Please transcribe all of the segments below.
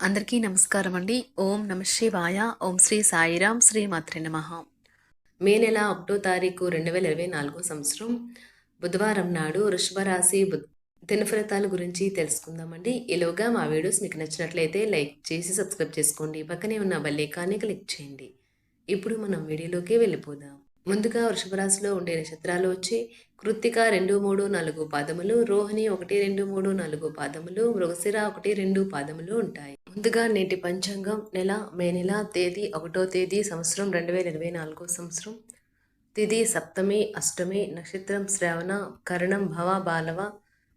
అందరికీ నమస్కారం అండి. ఓం నమ శివాయ. ఓం శ్రీ సాయిరాం. శ్రీ మాత్రే నమః. మే నెల 1 తారీఖు 2024 సంవత్సరం బుధవారం నాడు వృషభ రాశి దినఫలితాల గురించి తెలుసుకుందామండి. ఈలోగా మా వీడియోస్ మీకు నచ్చినట్లయితే లైక్ చేసి సబ్స్క్రైబ్ చేసుకోండి. పక్కనే ఉన్న బెల్ ఐకాన్ని క్లిక్ చేయండి. ఇప్పుడు మనం వీడియోలోకి వెళ్ళిపోదాం. ముందుగా వృషభ రాశిలో ఉండే నక్షత్రాలు వచ్చి కృత్తిక 2, 3, 4 పాదములు, రోహిణి 1, 2, 3, 4 పాదములు, మృగశిర 1, 2 పాదములు ఉంటాయి. ముందుగా నేటి పంచాంగం మే నెల తేదీ 1వ తేదీ సంవత్సరం 2024 సంవత్సరం. తిథి సప్తమి, అష్టమి, నక్షత్రం శ్రవణ, కరణం భవ బాలవ,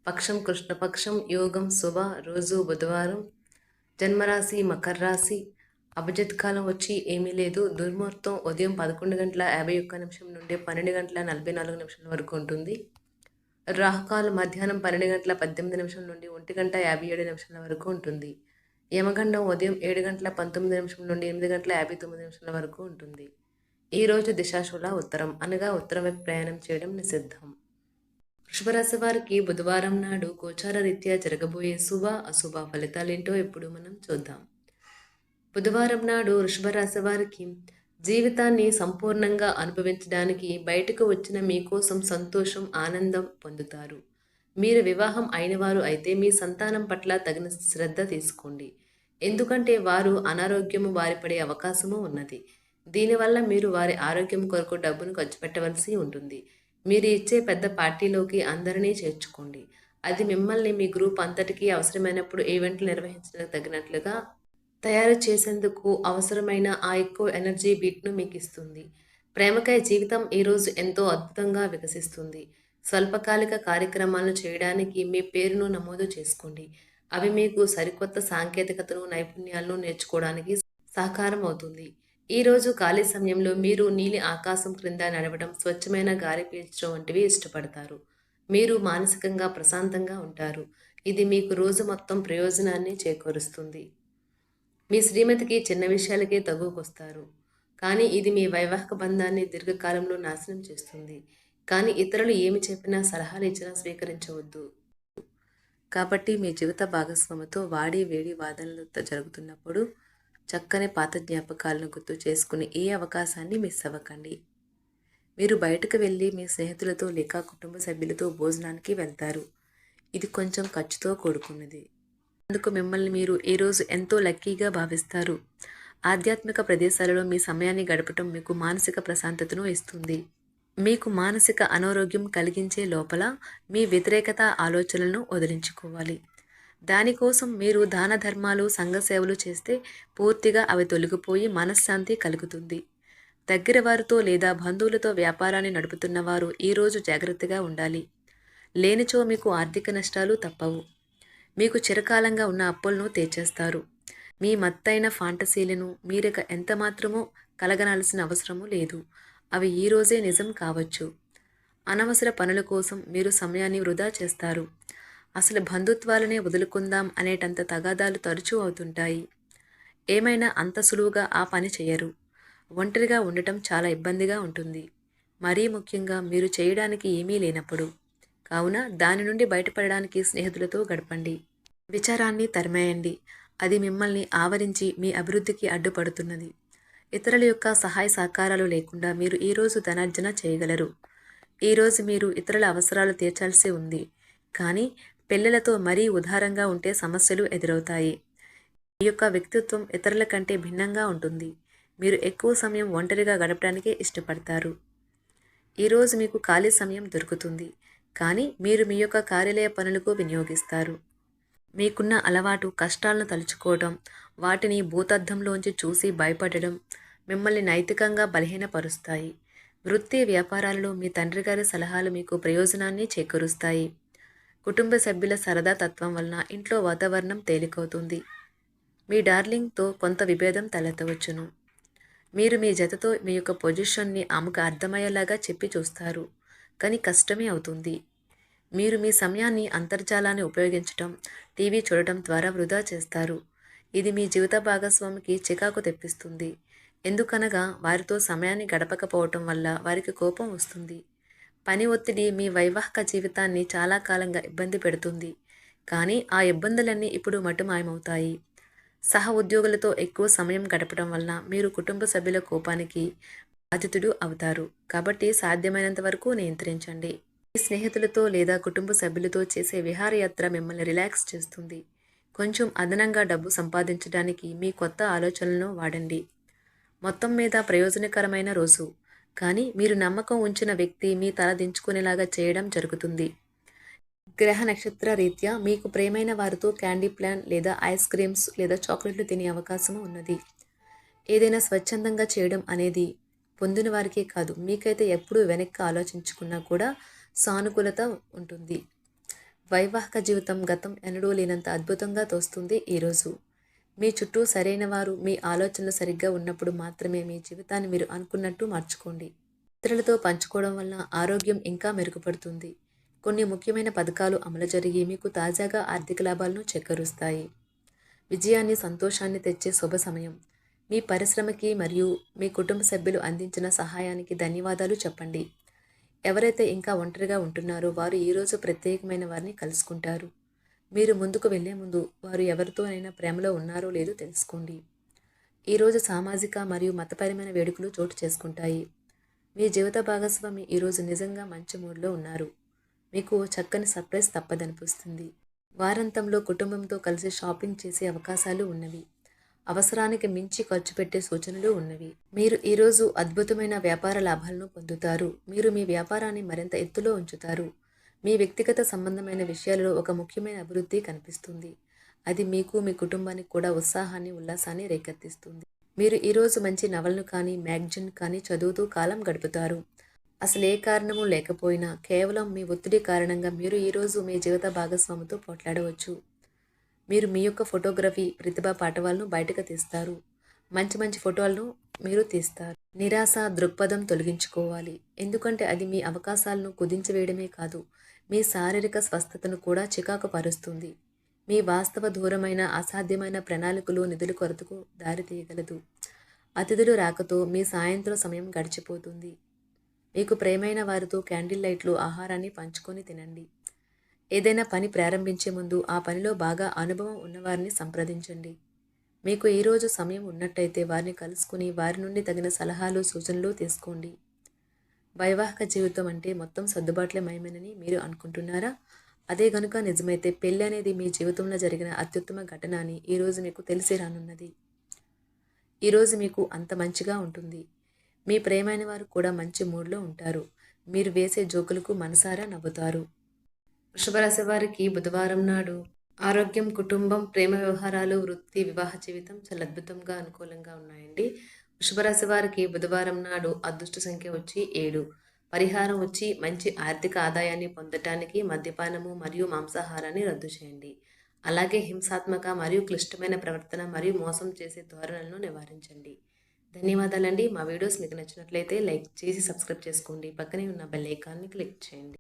పక్షం కృష్ణపక్షం, యోగం శుభ, రోజు బుధవారం, జన్మరాశి మకర రాశి. అభిజిత్ కాలం వచ్చి ఏమీ లేదు. దుర్ముహూర్తం ఉదయం 11:51 నుండి 12:44 వరకు ఉంటుంది. రాహుకాలం మధ్యాహ్నం 12:18 నుండి 1:57 వరకు ఉంటుంది. యమగండం ఉదయం 7:19 నుండి 8:59 వరకు ఉంటుంది. ఈరోజు దిశాశూల ఉత్తరం, అనగా ఉత్తరం వైపు ప్రయాణం చేయడం నిషిద్ధం. వృషభరాశి వారికి బుధవారం నాడు గోచార రీత్యా జరగబోయే శుభ అశుభ ఫలితాలేంటో ఇప్పుడు మనం చూద్దాం. బుధవారం నాడు వృషభ రాశి వారికి జీవితాన్ని సంపూర్ణంగా అనుభవించడానికి బయటకు వచ్చిన మీకోసం సంతోషం, ఆనందం పొందుతారు. మీరు వివాహం అయినవారు అయితే మీ సంతానం పట్ల తగిన శ్రద్ధ తీసుకోండి. ఎందుకంటే వారు అనారోగ్యము బారిపడే అవకాశము ఉన్నది. దీనివల్ల మీరు వారి ఆరోగ్యం కొరకు డబ్బును ఖర్చు పెట్టవలసి ఉంటుంది. మీరు ఇచ్చే పెద్ద పార్టీలోకి అందరినీ చేర్చుకోండి. అది మిమ్మల్ని మీ గ్రూప్ అంతటికీ అవసరమైనప్పుడు ఈవెంట్లు నిర్వహించడానికి తగినట్లుగా తయారు చేసేందుకు అవసరమైన ఆ ఎక్కువ ఎనర్జీ బీట్ను మీకు ఇస్తుంది. ప్రేమకై జీవితం ఈరోజు ఎంతో అద్భుతంగా వికసిస్తుంది. స్వల్పకాలిక కార్యక్రమాలను చేయడానికి మీ పేరును నమోదు చేసుకోండి. అవి మీకు సరికొత్త సాంకేతికతను, నైపుణ్యాలను నేర్చుకోవడానికి సహకారం అవుతుంది. ఈరోజు ఖాళీ సమయంలో మీరు నీలి ఆకాశం క్రింద నడవడం, స్వచ్ఛమైన గాలి పీల్చడం వంటివి ఇష్టపడతారు. మీరు మానసికంగా ప్రశాంతంగా ఉంటారు. ఇది మీకు రోజు మొత్తం ప్రయోజనాన్ని చేకూరుస్తుంది. మీ శ్రీమతికి చిన్న విషయాలకే తగువకొస్తారు, కానీ ఇది మీ వైవాహిక బంధాన్ని దీర్ఘకాలంలో నాశనం చేస్తుంది. కానీ ఇతరులు ఏమి చెప్పినా, సలహాలు ఇచ్చినా స్వీకరించవద్దు. కాబట్టి మీ జీవిత భాగస్వామితో వాడి వేడి వాదనలు జరుగుతున్నప్పుడు చక్కని పాత జ్ఞాపకాలను గుర్తు చేసుకుని ఏ అవకాశాన్ని మిస్ అవ్వకండి. మీరు బయటకు వెళ్ళి మీ స్నేహితులతో లేక కుటుంబ సభ్యులతో భోజనానికి వెళ్తారు. ఇది కొంచెం ఖర్చుతో కూడుకున్నది. అందుకు మిమ్మల్ని మీరు ఈరోజు ఎంతో లక్కీగా భావిస్తారు. ఆధ్యాత్మిక ప్రదేశాలలో మీ సమయాన్ని గడపటం మీకు మానసిక ప్రశాంతతను ఇస్తుంది. మీకు మానసిక అనారోగ్యం కలిగించే లోపల మీ వ్యతిరేకత ఆలోచనలను వదిలించుకోవాలి. దానికోసం మీరు దాన ధర్మాలు, సంఘ సేవలు చేస్తే పూర్తిగా అవి తొలగిపోయి మనశ్శాంతి కలుగుతుంది. దగ్గర వారితో లేదా బంధువులతో వ్యాపారాన్ని నడుపుతున్న వారు ఈరోజు జాగ్రత్తగా ఉండాలి. లేనిచో మీకు ఆర్థిక నష్టాలు తప్పవు. మీకు చిరకాలంగా ఉన్న అప్పులను తీర్చేస్తారు. మీ మత్తైన ఫాంటసీలను మీరిక ఎంత మాత్రమూ కలగనాల్సిన అవసరము లేదు. అవి ఈరోజే నిజం కావచ్చు. అనవసర పనుల కోసం మీరు సమయాన్ని వృధా చేస్తారు. అసలు బంధుత్వాలనే వదులుకుందాం అనేటంత తగాదాలు తరచూ అవుతుంటాయి. ఏమైనా అంత సులువుగా ఆ పని చేయరు. ఒంటరిగా ఉండటం చాలా ఇబ్బందిగా ఉంటుంది. మరీ ముఖ్యంగా మీరు చేయడానికి ఏమీ లేనప్పుడు. కావున దాని నుండి బయటపడడానికి స్నేహితులతో గడపండి. విచారాన్ని తరిమేయండి. అది మిమ్మల్ని ఆవరించి మీ అభివృద్ధికి అడ్డుపడుతున్నది. ఇతరుల యొక్క సహాయ సహకారాలు లేకుండా మీరు ఈరోజు ధనార్జన చేయగలరు. ఈరోజు మీరు ఇతరుల అవసరాలు తీర్చాల్సి ఉంది. కానీ పిల్లలతో మరీ ఉదారంగా ఉంటే సమస్యలు ఎదురవుతాయి. మీ యొక్క వ్యక్తిత్వం ఇతరుల కంటే భిన్నంగా ఉంటుంది. మీరు ఎక్కువ సమయం ఒంటరిగా గడపడానికే ఇష్టపడతారు. ఈరోజు మీకు ఖాళీ సమయం దొరుకుతుంది, కానీ మీరు మీ యొక్క కార్యాలయ పనులకు వినియోగిస్తారు. మీకున్న అలవాటు కష్టాలను తలుచుకోవడం, వాటిని భూతద్దంలోంచి చూసి భయపడడం మిమ్మల్ని నైతికంగా బలహీనపరుస్తాయి. వృత్తి వ్యాపారాలలో మీ తండ్రి గారి సలహాలు మీకు ప్రయోజనాన్ని చేకూరుస్తాయి. కుటుంబ సభ్యుల సరదా తత్వం వలన ఇంట్లో వాతావరణం తేలికవుతుంది. మీ డార్లింగ్తో కొంత విభేదం తలెత్తవచ్చును. మీరు మీ జతతో మీ యొక్క పొజిషన్ని ఆమెకు అర్థమయ్యేలాగా చెప్పి చూస్తారు, కానీ కష్టమే అవుతుంది. మీరు మీ సమయాన్ని అంతర్జాలాన్ని ఉపయోగించటం, టీవీ చూడటం ద్వారా వృధా చేస్తారు. ఇది మీ జీవిత భాగస్వామికి చికాకు తెప్పిస్తుంది. ఎందుకనగా వారితో సమయాన్ని గడపకపోవటం వల్ల వారికి కోపం వస్తుంది. పని ఒత్తిడి మీ వైవాహిక జీవితాన్ని చాలా కాలంగా ఇబ్బంది పెడుతుంది. కానీ ఆ ఇబ్బందులన్నీ ఇప్పుడు మటుమాయమవుతాయి. సహ ఉద్యోగులతో ఎక్కువ సమయం గడపడం వలన మీరు కుటుంబ సభ్యుల కోపానికి బాధితుడు అవుతారు. కాబట్టి సాధ్యమైనంత వరకు నియంత్రించండి. మీ స్నేహితులతో లేదా కుటుంబ సభ్యులతో చేసే విహారయాత్ర మిమ్మల్ని రిలాక్స్ చేస్తుంది. కొంచెం అదనంగా డబ్బు సంపాదించడానికి మీ కొత్త ఆలోచనలను వాడండి. మొత్తం మీద ప్రయోజనకరమైన రోజు. కానీ మీరు నమ్మకం ఉంచిన వ్యక్తి మీ తల దించుకునేలాగా చేయడం జరుగుతుంది. గ్రహ నక్షత్ర రీత్యా మీకు ప్రియమైన వారితో క్యాండీ ప్లాన్ లేదా ఐస్ క్రీమ్స్ లేదా చాక్లెట్లు తినే అవకాశం ఉన్నది. ఏదైనా స్వచ్ఛందంగా చేయడం అనేది పొందిన వారికే కాదు, మీకైతే ఎప్పుడూ వెనక్కి ఆలోచించుకున్నా కూడా సానుకూలత ఉంటుంది. వైవాహిక జీవితం గతం ఎన్నడూ లేనంత అద్భుతంగా తోస్తుంది ఈరోజు. మీ చుట్టూ సరైన వారు, మీ ఆలోచనలు సరిగ్గా ఉన్నప్పుడు మాత్రమే మీ జీవితాన్ని మీరు అనుకున్నట్టు మార్చుకోండి. ఇతరులతో పంచుకోవడం వల్ల ఆరోగ్యం ఇంకా మెరుగుపడుతుంది. కొన్ని ముఖ్యమైన పథకాలు అమలు జరిగి మీకు తాజాగా ఆర్థిక లాభాలను చేకూరుస్తాయి. విజయాన్ని, సంతోషాన్ని తెచ్చే శుభ సమయం. మీ పరిశ్రమకి మరియు మీ కుటుంబ సభ్యులు అందించిన సహాయానికి ధన్యవాదాలు చెప్పండి. ఎవరైతే ఇంకా ఒంటరిగా ఉంటున్నారో వారు ఈరోజు ప్రత్యేకమైన వారిని కలుసుకుంటారు. మీరు ముందుకు వెళ్లే ముందు వారు ఎవరితోనైనా ప్రేమలో ఉన్నారో లేదో తెలుసుకోండి. ఈరోజు సామాజిక మరియు మతపరమైన వేడుకలు చోటు చేసుకుంటాయి. మీ జీవిత భాగస్వామి ఈరోజు నిజంగా మంచి మూడ్లో ఉన్నారు. మీకు చక్కని సర్ప్రైజ్ తప్పదనిపిస్తుంది. వారాంతంలో కుటుంబంతో కలిసి షాపింగ్ చేసే అవకాశాలు ఉన్నవి. అవసరానికి మించి ఖర్చు పెట్టే సూచనలు ఉన్నవి. మీరు ఈరోజు అద్భుతమైన వ్యాపార లాభాలను పొందుతారు. మీరు మీ వ్యాపారాన్ని మరింత ఎత్తులో ఉంచుతారు. మీ వ్యక్తిగత సంబంధమైన విషయాలలో ఒక ముఖ్యమైన అభివృద్ధి కనిపిస్తుంది. అది మీకు, మీ కుటుంబానికి కూడా ఉత్సాహాన్ని, ఉల్లాసాన్ని రేకెత్తిస్తుంది. మీరు ఈరోజు మంచి నవలను కానీ, మ్యాగజైన్ కానీ చదువుతూ కాలం గడుపుతారు. అసలు ఏ కారణము లేకపోయినా కేవలం మీ ఒత్తిడి కారణంగా మీరు ఈరోజు మీ జీవిత భాగస్వామితో పోట్లాడవచ్చు. మీరు మీ యొక్క ఫోటోగ్రఫీ ప్రతిభా పాఠవాలను బయటకు తీస్తారు. మంచి మంచి ఫోటోలను మీరు తీస్తారు. నిరాశ దృక్పథం తొలగించుకోవాలి. ఎందుకంటే అది మీ అవకాశాలను కుదించివేయడమే కాదు, మీ శారీరక స్వస్థతను కూడా చికాకు పరుస్తుంది. మీ వాస్తవ దూరమైన అసాధ్యమైన ప్రణాళికలు నిధుల కొరతకు దారితీయగలదు. అతిథులు రాకతో మీ సాయంత్రం సమయం గడిచిపోతుంది. మీకు ప్రేమైన వారితో క్యాండిల్ లైట్లు, ఆహారాన్ని పంచుకొని తినండి. ఏదైనా పని ప్రారంభించే ముందు ఆ పనిలో బాగా అనుభవం ఉన్నవారిని సంప్రదించండి. మీకు ఈరోజు సమయం ఉన్నట్టయితే వారిని కలుసుకుని వారి నుండి తగిన సలహాలు, సూచనలు తీసుకోండి. వైవాహిక జీవితం అంటే మొత్తం సర్దుబాట్లే మయమేనని మీరు అనుకుంటున్నారా? అదే గనుక నిజమైతే పెళ్ళి అనేది మీ జీవితంలో జరిగిన అత్యుత్తమ ఘటన అని ఈరోజు మీకు తెలిసి రానున్నది. ఈరోజు మీకు అంత మంచిగా ఉంటుంది. మీ ప్రేమైన వారు కూడా మంచి మూడ్లో ఉంటారు. మీరు వేసే జోకులకు మనసారా నవ్వుతారు. వృషభ రాశి వారికి బుధవారం నాడు ఆరోగ్యం, కుటుంబం, ప్రేమ వ్యవహారాలు, వృత్తి, వివాహ జీవితం చాలా అద్భుతంగా అనుకూలంగా ఉన్నాయండి. వృషభ రాశి వారికి బుధవారం నాడు అదృష్ట సంఖ్య వచ్చి 7. పరిహారం వచ్చి మంచి ఆర్థిక ఆదాయాన్ని పొందటానికి మద్యపానము మరియు మాంసాహారాన్ని రద్దు చేయండి. అలాగే హింసాత్మక మరియు క్లిష్టమైన ప్రవర్తన మరియు మోసం చేసే ధోరణులను నివారించండి. ధన్యవాదాలండి. మా వీడియోస్ మీకు నచ్చినట్లయితే లైక్ చేసి సబ్స్క్రైబ్ చేసుకోండి. పక్కనే ఉన్న బెల్ ఐకాన్ని క్లిక్ చేయండి.